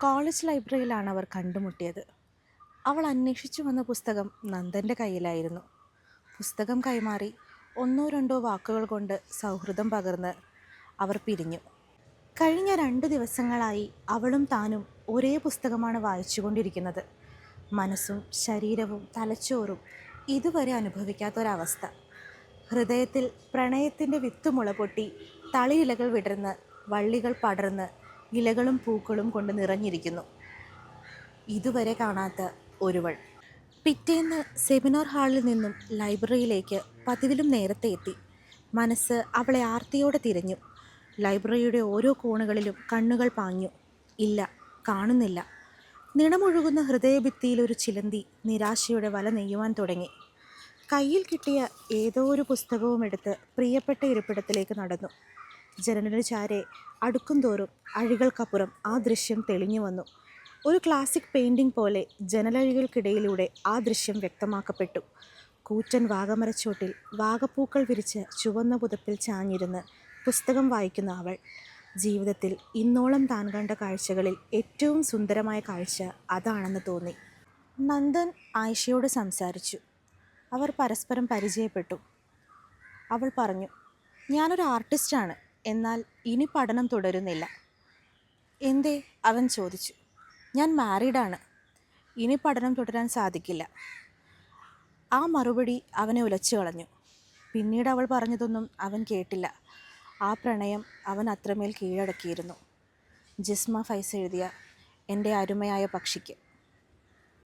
College ലൈബ്രറിയിലാണ് അവർ കണ്ടുമുട്ടിയത്. അവൾ അന്വേഷിച്ചു വന്ന പുസ്തകം നന്ദൻ്റെ കയ്യിലായിരുന്നു. പുസ്തകം കൈമാറി ഒന്നോ രണ്ടോ വാക്കുകൾ കൊണ്ട് സൗഹൃദം പകർന്ന് അവർ പിരിഞ്ഞു. കഴിഞ്ഞ 2 ദിവസങ്ങളായി അവളും താനും ഒരേ പുസ്തകമാണ് വായിച്ചുകൊണ്ടിരിക്കുന്നത്. മനസ്സും ശരീരവും തലച്ചോറും ഇതുവരെ അനുഭവിക്കാത്തൊരവസ്ഥ. ഹൃദയത്തിൽ പ്രണയത്തിൻ്റെ വിത്തുമുള പൊട്ടി തളിയിലകൾ വിടർന്ന് വള്ളികൾ പടർന്ന് ഇലകളും പൂക്കളും കൊണ്ട് നിറഞ്ഞിരിക്കുന്നു. ഇതുവരെ കാണാത്ത ഒരുവൾ. പിറ്റേന്ന് സെമിനാർ ഹാളിൽ നിന്നും ലൈബ്രറിയിലേക്ക് പതിവിലും നേരത്തെ എത്തി. മനസ്സ് അവളെ ആർത്തിയോടെ തിരഞ്ഞു. ലൈബ്രറിയുടെ ഓരോ കോണുകളിലും കണ്ണുകൾ പാഞ്ഞു. ഇല്ല, കാണുന്നില്ല. നിണമൊഴുകുന്ന ഹൃദയഭിത്തിയിൽ ഒരു ചിലന്തി നിരാശയുടെ വല നെയ്യുവാൻ തുടങ്ങി. കയ്യിൽ കിട്ടിയ ഏതോ ഒരു പുസ്തകവും എടുത്ത് പ്രിയപ്പെട്ട ഇരിപ്പിടത്തിലേക്ക് നടന്നു. ജനലിനു ചാരെ അടുക്കും തോറും അഴികൾക്കപ്പുറം ആ ദൃശ്യം തെളിഞ്ഞു വന്നു. ഒരു ക്ലാസിക് പെയിൻറ്റിംഗ് പോലെ ജനലഴികൾക്കിടയിലൂടെ ആ ദൃശ്യം വ്യക്തമാക്കപ്പെട്ടു. കൂറ്റൻ വാഗമരച്ചോട്ടിൽ വാഗപ്പൂക്കൾ വിരിച്ച് ചുവന്ന പുതപ്പിൽ ചാഞ്ഞിരുന്ന് പുസ്തകം വായിക്കുന്ന അവൾ. ജീവിതത്തിൽ ഇന്നോളം താൻ കണ്ട കാഴ്ചകളിൽ ഏറ്റവും സുന്ദരമായ കാഴ്ച അതാണെന്ന് തോന്നി. നന്ദൻ ആയിഷയോട് സംസാരിച്ചു. അവർ പരസ്പരം പരിചയപ്പെട്ടു. അവൾ പറഞ്ഞു, ഞാനൊരു ആർട്ടിസ്റ്റാണ്, എന്നാൽ ഇനി പഠനം തുടരുന്നില്ല. എന്തേ? അവൻ ചോദിച്ചു. ഞാൻ മാരീഡാണ്, ഇനി പഠനം തുടരാൻ സാധിക്കില്ല. ആ മറുപടി അവനെ ഉലച്ചു കളഞ്ഞു. പിന്നീട് അവൾ പറഞ്ഞതൊന്നും അവൻ കേട്ടില്ല. ആ പ്രണയം അവൻ അത്രമേൽ കീഴടക്കിയിരുന്നു. ജിസ്മ ഫൈസ് എഴുതിയ എൻ്റെ അരുമയായ പക്ഷിക്ക്.